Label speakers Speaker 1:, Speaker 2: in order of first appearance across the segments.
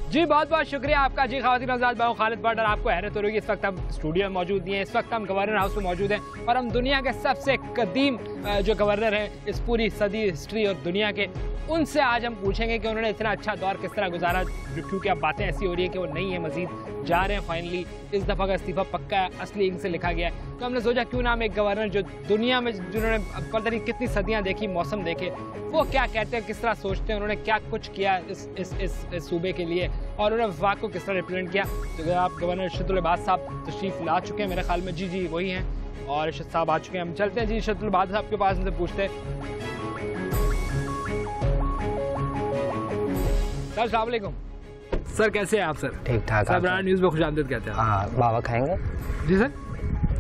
Speaker 1: जी बहुत बहुत शुक्रिया आपका। जी ख़वातीन हज़रात, मैं खालिद बट और आपको हैरत हो रही है, इस वक्त हम स्टूडियो में मौजूद नहीं है, इस वक्त हम गवर्नर हाउस में मौजूद हैं और हम दुनिया के सबसे कदीम जो गवर्नर हैं इस पूरी सदी हिस्ट्री और दुनिया के, उनसे आज हम पूछेंगे कि उन्होंने इतना अच्छा दौर किस तरह गुजारा, क्योंकि अब बातें ऐसी हो रही है कि वो नहीं है, मजीद जा रहे हैं फाइनली, इस दफ़ा का इस्तीफ़ा पक्का है, असली इंक से लिखा गया है। तो हमने सोचा क्यों ना हम एक गवर्नर जो दुनिया में जिन्होंने पता नहीं कितनी सदियाँ देखी, मौसम देखे, वो क्या कहते हैं, किस तरह सोचते हैं, उन्होंने क्या कुछ किया इस सूबे के लिए और उन्होंने वफाक को किस तरह रिप्रेजेंट किया। तो आप गवर्नर इरशद लिबास साहब तशरीफ़ ला चुके हैं मेरे ख्याल में। जी वही हैं और इरशद साहब आ चुके हैं। हम चलते हैं जी इरशद लिबास साहब के पास, उनसे पूछते हैं। सर अस्सलाम वालेकुम। सर कैसे हैं आप? सर
Speaker 2: ठीक ठाक।
Speaker 1: सर ब्रांड न्यूज़ में खुशामदीद कहते हैं।
Speaker 2: हाँ, बाबा खाएंगे?
Speaker 1: जी सर।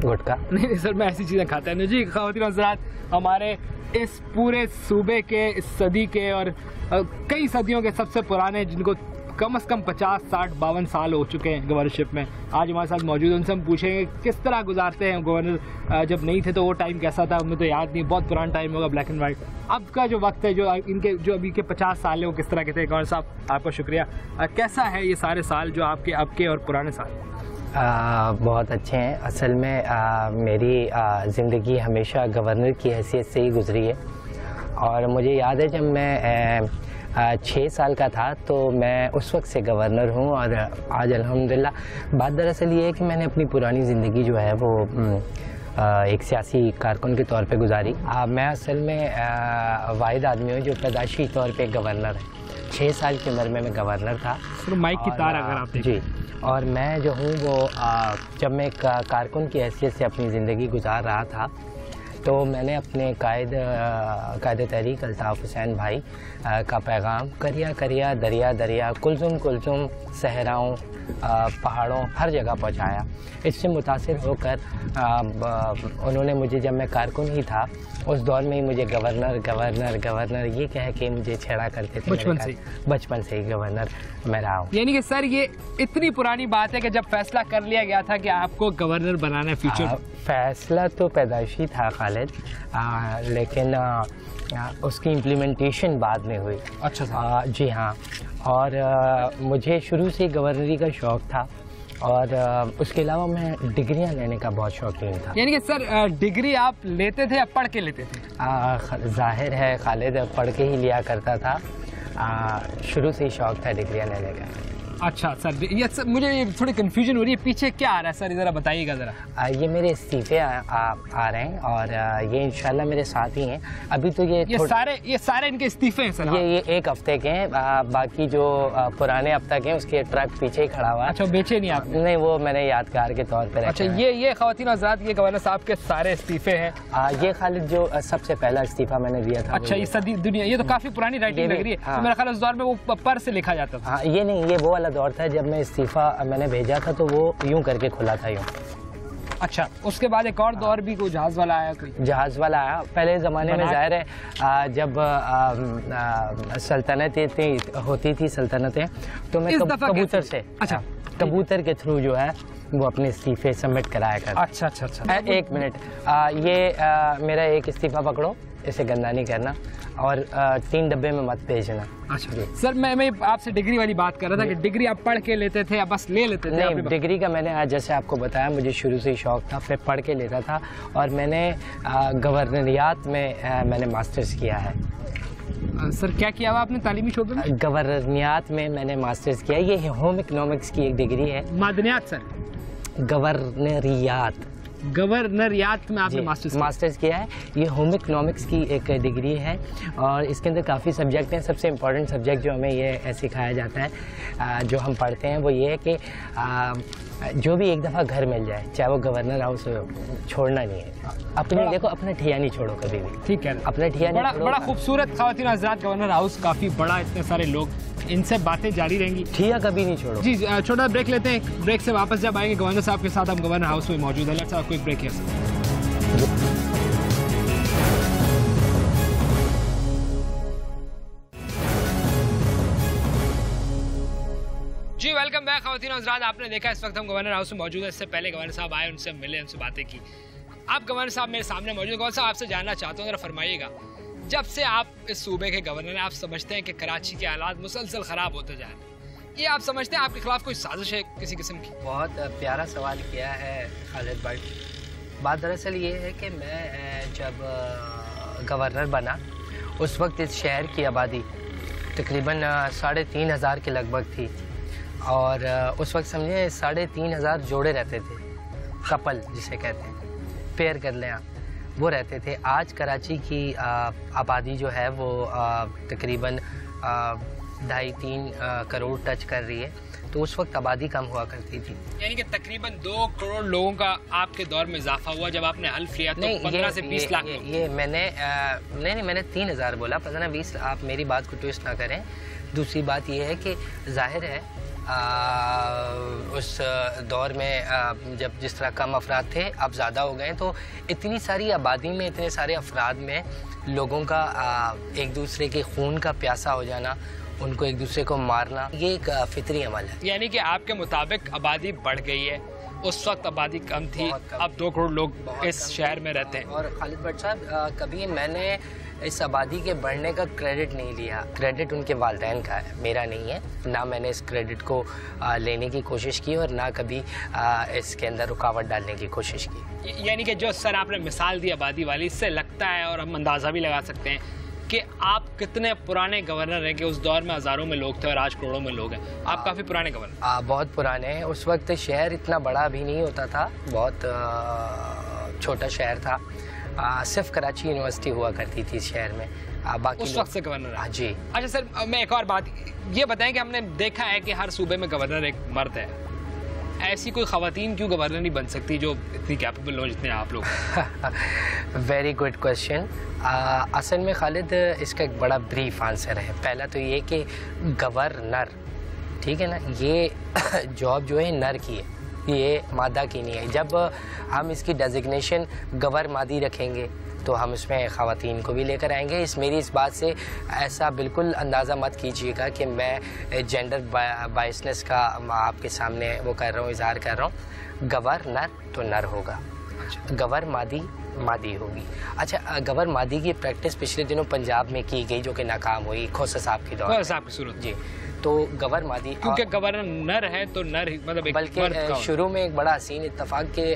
Speaker 2: गुटखा?
Speaker 1: नहीं सर, मैं ऐसी चीज़ें खाता है। जी ख़वातीन हज़रात, हमारे इस पूरे सूबे के, इस सदी के और कई सदियों के सबसे पुराने, जिनको कम से कम 50, 60, 52 साल हो चुके हैं गवर्नरशिप में, आज हमारे साथ मौजूद हैं। उनसे हम पूछेंगे किस तरह गुजारते हैं गवर्नर। जब नहीं थे तो वो टाइम कैसा था, हमें तो याद नहीं, बहुत पुराना टाइम होगा, ब्लैक एंड वाइट। अब का जो वक्त है, जो इनके जो अभी के 50 साल है, वो किस तरह के थे? गवर्नर साहब आपका शुक्रिया। कैसा है ये सारे साल जो आपके अब के और पुराने साल?
Speaker 2: बहुत अच्छे हैं। असल में मेरी ज़िंदगी हमेशा गवर्नर की हैसियत से ही गुजरी है और मुझे याद है जब मैं 6 साल का था तो मैं उस वक्त से गवर्नर हूँ और आज अल्हम्दुलिल्लाह। बात दरअसल ये है कि मैंने अपनी पुरानी ज़िंदगी जो है वो एक सियासी कारकुन के तौर पे गुजारी। मैं असल में वाहिद आदमी हूँ जो पैदाशी तौर पे गवर्नर है। 6 साल की उम्र में मैं गवर्नर था।
Speaker 1: माइक की तार अगर आप
Speaker 2: जी, और मैं जो हूँ वो जब मैं एक कारकुन की हैसियत से अपनी ज़िंदगी गुजार रहा था तो मैंने अपने कायद तहरीक अल्ताफ़ हुसैन भाई का पैगाम करिया करिया दरिया दरिया कुलजुम कुलजुम सहराओं पहाड़ों हर जगह पहुंचाया। इससे मुतासिर होकर उन्होंने मुझे, जब मैं कारकुन ही था उस दौर में ही मुझे गवर्नर गवर्नर गवर्नर ये कह के मुझे छेड़ा करते थे। बचपन से ही गवर्नर मैं रहा हूँ।
Speaker 1: यानी कि सर ये इतनी पुरानी बात है कि जब फैसला कर लिया गया था कि आपको गवर्नर बनाना है फ्यूचर? फैसला
Speaker 2: तो पैदाइशी था खालिद, लेकिन उसकी इम्प्लीमेंटेशन बाद में हुई।
Speaker 1: अच्छा
Speaker 2: जी हाँ। और मुझे शुरू से गवर्नरी का शौक़ था और उसके अलावा मैं डिग्रियां लेने का बहुत शौकीन था।
Speaker 1: यानी कि सर डिग्री आप लेते थे या पढ़ के लेते थे?
Speaker 2: जाहिर है खालिद, पढ़ के ही लिया करता था। शुरू से ही शौक़ था डिग्रियां लेने का।
Speaker 1: अच्छा सर, ये सर मुझे थोड़ी कंफ्यूजन हो रही है, पीछे क्या आ रहा है सर, ज़रा बताइएगा ज़रा।
Speaker 2: ये मेरे इस्तीफे आ रहे हैं और ये इंशाल्लाह मेरे साथ ही हैं अभी। तो ये सारे इनके इस्तीफे हैं सर? ये 1 हफ्ते के हैं, बाकी जो पुराने अब तक हैं उसके ट्रक पीछे ही खड़ा हुआ है।
Speaker 1: अच्छा, बेचे नहीं आप?
Speaker 2: नहीं, वो मैंने यादगार के तौर पर।
Speaker 1: अच्छा, ये ख़वातीन हज़रात, ये गवर्नर साहब के सारे इस्तीफे हैं।
Speaker 2: ये खालिद जो सबसे पहला इस्तीफा मैंने दिया था।
Speaker 1: अच्छा, ये सदी दुनिया, ये तो काफ़ी पुरानी राइटिंग लग रही है। मेरा ख्याल उस दौर में वो पर से लिखा जाता था।
Speaker 2: ये नहीं, ये वो दौर था जब मैं इस्तीफा मैंने भेजा था तो वो यूं करके खुला था, यूं।
Speaker 1: अच्छा, उसके बाद एक और दौर भी कोई जहाज़ वाला आया? कोई जहाज़
Speaker 2: वाला आया पहले ज़माने में, ज़ाहिर है जब सल्तनतें होती थी सल्तनतें, तो मैं कबूतर से, अच्छा कबूतर के थ्रू जो है वो अपने इस्तीफे सबमिट कराया कर।
Speaker 1: अच्छा।
Speaker 2: 1 मिनट, ये मेरा एक इस्तीफा पकड़ो, इसे गंदा नहीं करना और 3 डब्बे में मत भेजना।
Speaker 1: अच्छा सर, मैं आपसे डिग्री वाली बात कर रहा था कि डिग्री आप पढ़ के लेते थे या बस ले लेते थे?
Speaker 2: नहीं, डिग्री का मैंने आज जैसे आपको बताया, मुझे शुरू से ही शौक़ था, फिर पढ़ के लेता था और मैंने गवर्नरियात में मैंने मास्टर्स किया है।
Speaker 1: सर क्या किया हुआ आपने तालीमी शोबे में?
Speaker 2: गवर्नरियात में मैंने मास्टर्स किया। ये होम इकोनॉमिक्स की एक डिग्री है।
Speaker 1: मादनियात सर? गवर्नरियात में आपने
Speaker 2: मास्टर्स किया है। ये होम इकोनॉमिक्स की एक डिग्री है और इसके अंदर काफ़ी सब्जेक्ट हैं। सबसे इम्पोर्टेंट सब्जेक्ट जो हमें ये सिखाया जाता है, जो हम पढ़ते हैं, वो ये है कि जो भी एक दफ़ा घर मिल जाए, चाहे वो गवर्नर हाउस छोड़ना नहीं है। अपने देखो, अपना ठिया नहीं छोड़ो कभी भी।
Speaker 1: ठीक है,
Speaker 2: अपना ठिया नहीं छोड़ो।
Speaker 1: बड़ा खूबसूरत ख़वातीन हज़रात, गवर्नर हाउस काफ़ी बड़ा, इतने सारे लोग, इनसे बातें जारी रहेंगी,
Speaker 2: ठिया कभी नहीं छोड़ो।
Speaker 1: जी छोटा ब्रेक लेते हैं, ब्रेक से वापस जब आएंगे गवर्नर साहब के साथ, हम गवर्नर हाउस में मौजूद है। Let's have a quick break here. जी वेलकम बैक ख़वातीन हज़रात। आपने देखा इस वक्त हम गवर्नर हाउस में मौजूद है। इससे पहले गवर्नर साहब आए, उनसे मिले, उनसे बातें की। आप गवर्नर साहब मेरे सामने मौजूद। गवर्नर साहब आपसे जानना चाहता हूँ, ज़रा फरमाइएगा, जब से आप इस सूबे के गवर्नर हैं, आप समझते हैं कि कराची के हालात मुसलसल ख़राब होते जा रहे हैं, ये आप समझते हैं आपके खिलाफ कोई साजिश है किसी किस्म की?
Speaker 2: बहुत प्यारा सवाल किया है खालिद भाई। बात दरअसल ये है कि मैं जब गवर्नर बना उस वक्त इस शहर की आबादी तकरीबन 3,500 के लगभग थी, और उस वक्त समझे 3,500 जोड़े रहते थे, कपल जिसे कहते हैं, पेयर कर लें आप, वो रहते थे। आज कराची की आबादी जो है वो तकरीबन 2.5-3 करोड़ टच कर रही है, तो उस वक्त आबादी कम हुआ करती थी।
Speaker 1: यानी कि तकरीबन 2 करोड़ लोगों का आपके दौर में इजाफा हुआ जब आपने हल्फ लिया, तो 15 से 20 लाख लोग।
Speaker 2: ये मैंने नहीं मैंने 3,000 बोला, 15-20। आप मेरी बात को ट्विस्ट ना करें। दूसरी बात ये है कि जाहिर है उस दौर में जब जिस तरह कम अफराद थे, अब ज़्यादा हो गए, तो इतनी सारी आबादी में इतने सारे अफराद में लोगों का एक दूसरे के खून का प्यासा हो जाना, उनको एक दूसरे को मारना, ये एक फितरी अमल है।
Speaker 1: यानी कि आपके मुताबिक आबादी बढ़ गई है, उस वक्त आबादी कम थी, अब 2 करोड़ लोग इस शहर में रहते हैं।
Speaker 2: और खालिद भट्ट साहब, कभी मैंने इस आबादी के बढ़ने का क्रेडिट नहीं लिया। क्रेडिट उनके वालिदैन का है, मेरा नहीं है। ना मैंने इस क्रेडिट को लेने की कोशिश की और ना कभी इसके अंदर रुकावट डालने की कोशिश की।
Speaker 1: यानी कि जो सर आपने मिसाल दी आबादी वाली, इससे लगता है और हम अंदाज़ा भी लगा सकते हैं कि आप कितने पुराने गवर्नर हैं कि उस दौर में हज़ारों में लोग थे और आज करोड़ों में लोग हैं। आप काफ़ी पुराने गवर्नर।
Speaker 2: बहुत पुराने हैं। उस वक्त शहर इतना बड़ा भी नहीं होता था, बहुत छोटा शहर था। सिर्फ कराची यूनिवर्सिटी हुआ करती थी इस शहर में। बाकी
Speaker 1: उस वक्त से गवर्नर?
Speaker 2: हाँ जी।
Speaker 1: अच्छा सर, मैं एक और बात ये बताएं कि हमने देखा है कि हर सूबे में गवर्नर एक मर्द है, ऐसी कोई ख़वातीन क्यों गवर्नर नहीं बन सकती जो इतनी कैपेबल हो जितने आप लोग?
Speaker 2: Very good question. असल में खालिद, इसका एक बड़ा ब्रीफ आंसर है। पहला तो ये कि गवर्नर, ठीक है ना, ये जॉब जो है नर की है, ये मादा की नहीं है। जब हम इसकी डेजिग्नेशन गवर मादी रखेंगे तो हम इसमें ख़वातीन को भी लेकर आएंगे। मेरी इस बात से ऐसा बिल्कुल अंदाज़ा मत कीजिएगा कि मैं जेंडर बायसनेस का आपके सामने वो कर रहा हूँ, इजहार कर रहा हूँ। गवर नर तो नर होगा, गवर मादी मादी होगी। अच्छा, गवर मादी की प्रैक्टिस पिछले दिनों पंजाब में की गई, जो कि नाकाम हुई खोसा साहब की दौर
Speaker 1: साहब की सूरत
Speaker 2: जी। तो गवर मादी, क्योंकि
Speaker 1: गवर्नर नर है तो नर मतलब,
Speaker 2: बल्कि शुरू में एक बड़ा हसीन इत्तफाक के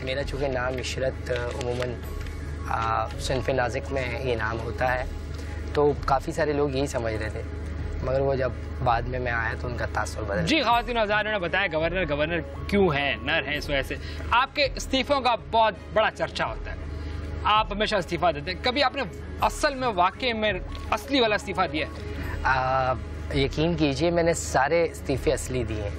Speaker 2: मेरा चूँकि नाम इशरत उमूमन सिनफ़ नाज़िक में ये नाम होता है, तो काफ़ी सारे लोग यही समझ रहे थे, मगर वो जब बाद में मैं आया तो उनका तासुर बदल।
Speaker 1: जी, ख़वातीन हज़ारों ने बताया गवर्नर क्यों है, नर है, इस वजह से। आपके इस्तीफ़ों का बहुत बड़ा चर्चा होता है, आप हमेशा इस्तीफ़ा देते हैं, कभी आपने असल में वाकई में असली वाला इस्तीफ़ा दिया है?
Speaker 2: यकीन कीजिए, मैंने सारे इस्तीफ़े असली दिए हैं।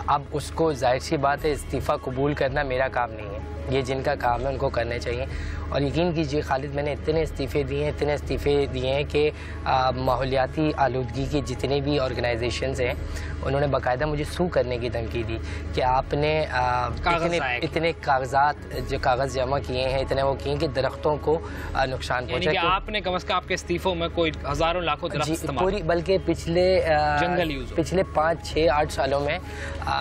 Speaker 2: अब उसको जाहिर सी बात है, इस्तीफ़ा कबूल करना मेरा काम नहीं है, ये जिनका काम है उनको करने चाहिए। और यकीन कीजिए खालिद, मैंने इतने इस्तीफ़े दिए हैं कि माहौलियाती आलूदगी की जितने भी ऑर्गेनाइजेशंस हैं, उन्होंने बाकायदा मुझे सू करने की धमकी दी कि आपने इतने कागज़ जमा किए हैं, इतने वो किए कि दरख्तों को नुकसान पहुँचा।
Speaker 1: तो आपने कम से कम आपके इस्तीफ़ों में कोई हज़ारों लाखों दरख्त
Speaker 2: पूरी, बल्कि पिछले 5, 6, 8 सालों में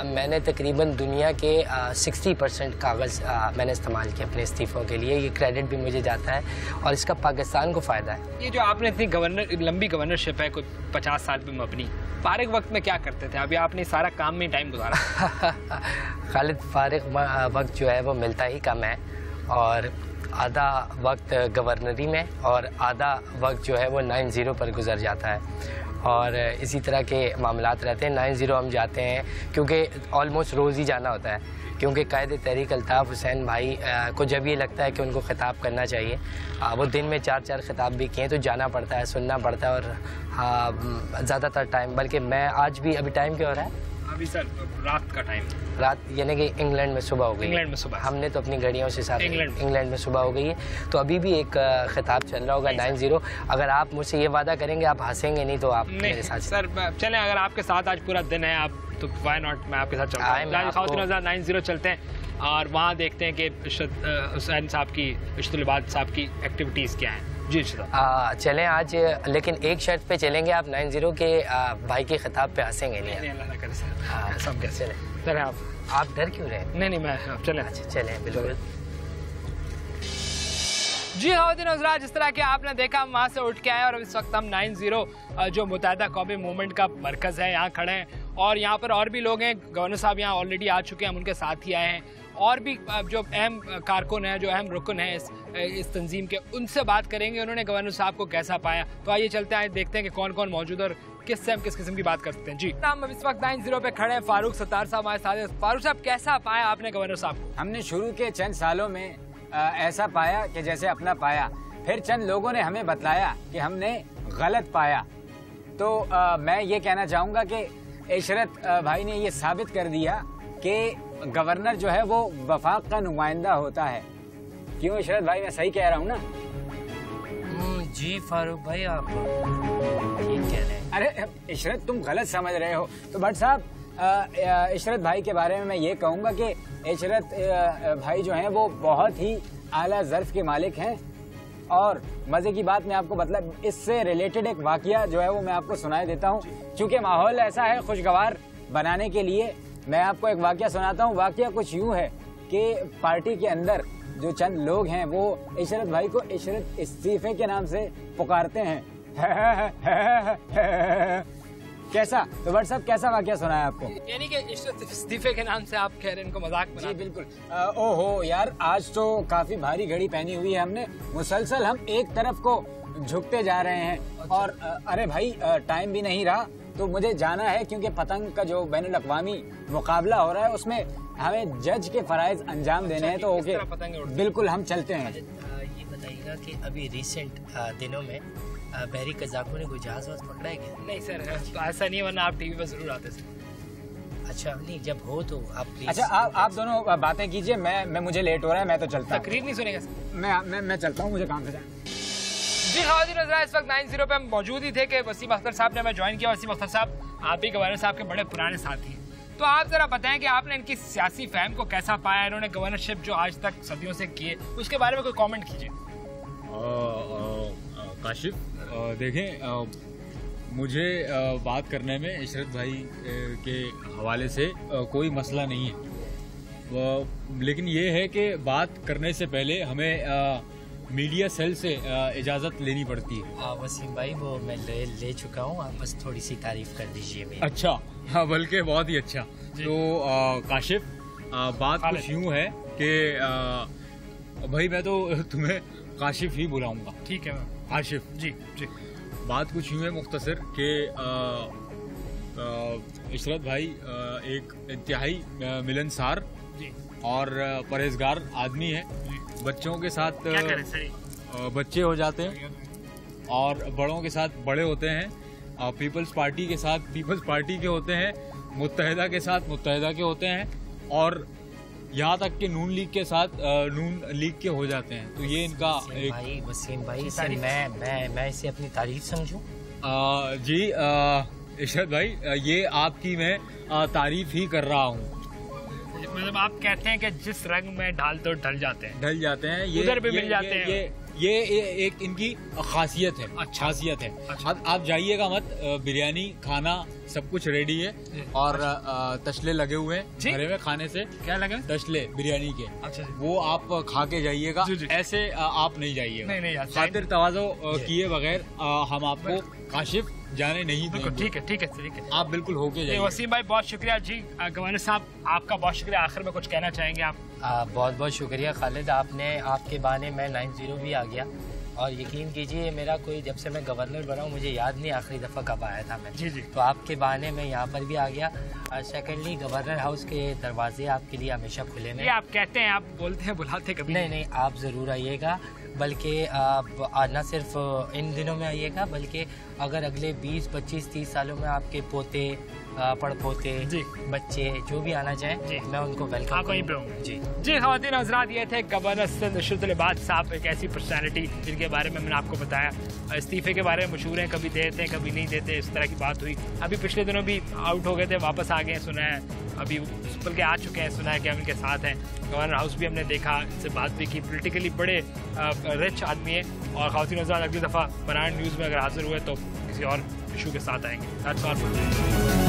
Speaker 2: मैंने तकरीबन दुनिया के 60% कागज़ मैंने इस्तेमाल किया अपने इस्तीफ़ों के लिए। ये क्रेडिट भी मुझे जाता है और इसका पाकिस्तान को फ़ायदा है।
Speaker 1: ये जो आपने इतनी लंबी गवर्नरशिप है, कोई 50 साल पे मबनी, फारिग वक्त में क्या करते थे? अभी आपने सारा काम में टाइम गुजारा।
Speaker 2: खालिद, फारिग वक्त जो है वो मिलता ही कम है, और आधा वक्त गवर्नरी में और आधा वक्त जो है वो 9-0 पर गुजर जाता है। और इसी तरह के मामलात रहते हैं। 9-0 हम जाते हैं क्योंकि ऑलमोस्ट रोज़ ही जाना होता है, क्योंकि कायद तहरीक अल्ताफ़ हुसैन भाई को जब ये लगता है कि उनको ख़िताब करना चाहिए, वो दिन में 4-4 ख़िताब भी किए, तो जाना पड़ता है, सुनना पड़ता है। और ज़्यादातर टाइम, बल्कि मैं आज भी, अभी टाइम क्या हो रहा है?
Speaker 1: अभी सर रात का टाइम,
Speaker 2: रात यानी कि इंग्लैंड में सुबह हो गई।
Speaker 1: इंग्लैंड में सुबह, हमने
Speaker 2: तो अपनी घड़ियों से साथ इंग्लैंड में सुबह हो गई है, तो अभी भी एक खिताब चल रहा होगा 9-0। अगर आप मुझसे ये वादा करेंगे आप हंसेंगे नहीं, तो आप मेरे साथ सर
Speaker 1: चलें। अगर आपके साथ आज पूरा दिन है आप, तो वाई नॉट, मैं आपके साथ चलता हूँ। 9-0 चलते हैं और वहाँ देखते हैं कि हुसैन साहब की, इश्तुल इबाद साहब की एक्टिविटीज़ क्या हैं। जी
Speaker 2: चलें आज, लेकिन एक शर्त पे चलेंगे, आप 9-0 के भाई के खिताब पे हंसेंगे नहीं।
Speaker 1: अल्लाह ना करे सर, सब कैसे चलें।
Speaker 2: आप डर क्यों रहे?
Speaker 1: नहीं, मैं चलें।
Speaker 2: अच्छा चलें, बिल्कुल।
Speaker 1: जी ख़वातीन हज़रात, जिस तरह के आपने देखा वहाँ से उठ के आए और इस वक्त हम 9-0 जो मुत्तहिदा कौमी मूवमेंट का मरकज़ है यहाँ खड़े हैं, और यहाँ पर और भी लोग हैं, गवर्नर साहब यहाँ ऑलरेडी आ चुके हैं, हम उनके साथ ही आए हैं। और भी जो अहम कारकुन हैं, जो अहम रुकन हैं इस तंजीम के, उनसे बात करेंगे उन्होंने गवर्नर साहब को कैसा पाया। तो आइए चलते हैं, देखते हैं कि कौन कौन मौजूद है और किससे हम किस किस्म की बात कर सकते हैं। जी हम इस वक्त 9-0 पे खड़े हैं, फारूक सत्तार साहब हमारे साथ हैं। फारूक साहब, कैसा पाया आपने गवर्नर साहब को?
Speaker 3: हमने शुरू के चंद सालों में ऐसा पाया कि जैसे अपना पाया, फिर चंद लोगों ने हमें बतलाया कि हमने गलत पाया। तो मैं ये कहना चाहूँगा कि इशरत भाई ने ये साबित कर दिया कि गवर्नर जो है वो वफाक का नुमाइंदा होता है। क्यों इशरत भाई, मैं सही कह रहा हूँ ना?
Speaker 2: जी फारूक भाई, आप ठीक कह रहे हैं।
Speaker 3: अरे इशरत, तुम गलत समझ रहे हो। तो भट्ट साहब, इशरत भाई के बारे में मैं ये कहूँगा कि इशरत भाई जो हैं वो बहुत ही आला ज़र्फ के मालिक हैं। और मज़े की बात मैं आपको मतलब इससे रिलेटेड एक वाकया जो है वो मैं आपको सुनाए देता हूँ। चूँकि माहौल ऐसा है खुशगवार बनाने के लिए मैं आपको एक वाकया सुनाता हूँ। वाकया कुछ यूँ है कि पार्टी के अंदर जो चंद लोग हैं वो इशरत भाई को इशरत इस्तीफे के नाम से पुकारते हैं। कैसा? तो भट्ट साहब, कैसा वाकया सुना है आपको?
Speaker 1: यानी कि इस्तीफे के नाम से आप कह रहे हैं इनको मजाक बना?
Speaker 3: जी बिल्कुल। ओहो यार, आज तो काफी भारी घड़ी पहनी हुई है हमने। मुसलसल हम एक तरफ को झुकते जा रहे हैं। अच्छा। और अरे भाई, टाइम भी नहीं रहा तो मुझे जाना है, क्योंकि पतंग का जो बैनुल अक़वामी मुकाबला हो रहा है उसमें हमें जज के फराइज अंजाम देने हैं। तो ओके, बिल्कुल हम चलते हैं।
Speaker 2: ये बताइएगा कि अभी रिसेंट दिनों में बहरी कज़ाकों ने कोई जहाज पकड़ा है क्या?
Speaker 1: नहीं सर, तो ऐसा नहीं, वरना आप टीवी पर जरूर आते सर।
Speaker 2: अच्छा, नहीं, जब हो तो आप प्लीज।
Speaker 3: अच्छा, आप दोनों बातें कीजिए, मैं मुझे लेट हो रहा है, मैं तो चलता हूँ।
Speaker 1: तकरीर नहीं सुनेगा सर?
Speaker 3: मैं चलता हूँ, मुझे काम पे जाना।
Speaker 1: जी ख़वातीन हज़रात, इस वक्त 9-0 पे हम मौजूद ही थे कि वसीम अख्तर साहब ने हमें ज्वाइन किया। वसीम अख्तर साहब, आप भी गवर्नर साहब के बड़े पुराने साथी हैं, तो आप जरा बताएं कि आपने इनकी सियासी फहम को कैसा पाया? इन्होंने गवर्नरशिप जो आज तक सदियों से किए, उसके बारे में कोई कमेंट कीजिए।
Speaker 4: काशिफ, देखें, मुझे बात करने में इशरत भाई के हवाले से कोई मसला नहीं है, लेकिन ये है कि बात करने से पहले हमें मीडिया सेल से इजाज़त लेनी पड़ती है।
Speaker 2: वसीम भाई, वो मैं ले चुका हूँ, आप बस थोड़ी सी तारीफ कर दीजिए मेरी।
Speaker 4: अच्छा, हाँ, बल्कि बहुत ही अच्छा। तो काशिफ, बात कुछ यूँ है कि भाई मैं तो तुम्हें काशिफ ही बुलाऊंगा।
Speaker 1: ठीक है
Speaker 4: काशिफ
Speaker 1: जी। जी,
Speaker 4: बात कुछ यूँ है मुख्तसर कि इशरत भाई एक इंतहाई मिलनसार और परहेजगार आदमी है। बच्चों के साथ बच्चे हो जाते हैं और बड़ों के साथ बड़े होते हैं। पीपल्स पार्टी के साथ पीपल्स पार्टी के होते हैं, मुत्तहिदा के साथ मुत्तहिदा के होते हैं, और यहाँ तक कि नून लीग के साथ नून लीग के हो जाते हैं। तो ये इनका
Speaker 2: वसीम भाई, मैं इसे अपनी तारीफ समझूं?
Speaker 4: जी इशरत भाई, ये आपकी मैं तारीफ ही कर रहा हूँ।
Speaker 1: मतलब आप कहते हैं कि जिस रंग में ढल तो ढल जाते हैं,
Speaker 4: ये
Speaker 1: उधर भी मिल जाते हैं।
Speaker 4: ये एक इनकी खासियत है।
Speaker 1: अच्छा,
Speaker 4: खासियत है।
Speaker 1: अच्छा।
Speaker 4: आप जाइएगा मत, बिरयानी खाना सब कुछ रेडी है और तशले लगे हुए हैं घरे में खाने से।
Speaker 1: क्या लगे?
Speaker 4: तशले बिरयानी के।
Speaker 1: अच्छा,
Speaker 4: वो आप खा के जाइएगा। ऐसे आप नहीं जाइएगा। नहीं, खातिर तवाज़ो किए बगैर हम आपको काशिफ जाने नहीं देंगे।
Speaker 1: ठीक है,
Speaker 4: आप बिल्कुल होके जाइए।
Speaker 1: वसीम भाई, बहुत शुक्रिया जी। गवर्नर साहब, आपका बहुत शुक्रिया। आखिर में कुछ कहना चाहेंगे आप?
Speaker 2: बहुत बहुत शुक्रिया खालिद, आपके बहाने मैं 9-0 भी आ गया। और यकीन कीजिए, मेरा कोई, जब से मैं गवर्नर बना हूँ मुझे याद नहीं आखिरी दफ़ा कब आया था मैं।
Speaker 1: जी।
Speaker 2: तो आपके बहाने मैं यहाँ पर भी आ गया। सेकेंडली, गवर्नर हाउस के दरवाजे आपके लिए हमेशा खुले हैं।
Speaker 1: आप कहते हैं, आप बोलते हैं, बुलाते कभी
Speaker 2: नहीं, आप ज़रूर आइएगा। बल्कि न सिर्फ इन दिनों में आइएगा, बल्कि अगर अगले 20, 25, 30 सालों में आपके पोते, पड़पोते, बच्चे जो भी आना चाहें, मैं उनको वेलकम करूँगा।
Speaker 1: जी ख़वातीन हज़रात, ये थे गवर्नर सिंध इशरत लिबास साहब, एक ऐसी पर्सनैलिटी जिनके बारे में मैंने आपको बताया। इस्तीफे के बारे में मशहूर हैं, कभी देते हैं कभी नहीं देते, इस तरह की बात हुई। अभी पिछले दिनों भी आउट हो गए थे, वापस आ गए, सुना है। अभी बल्कि आ चुके हैं, सुना है कि हम इनके साथ हैं। गवर्नर हाउस भी हमने देखा, इनसे बात भी की। पोलिटिकली बड़े रिच आदमी है। और ख़वातीन हज़रात, अगली दफ़ा बनारस न्यूज़ में अगर हाजिर हुए तो किसी और इशू के साथ आएंगे।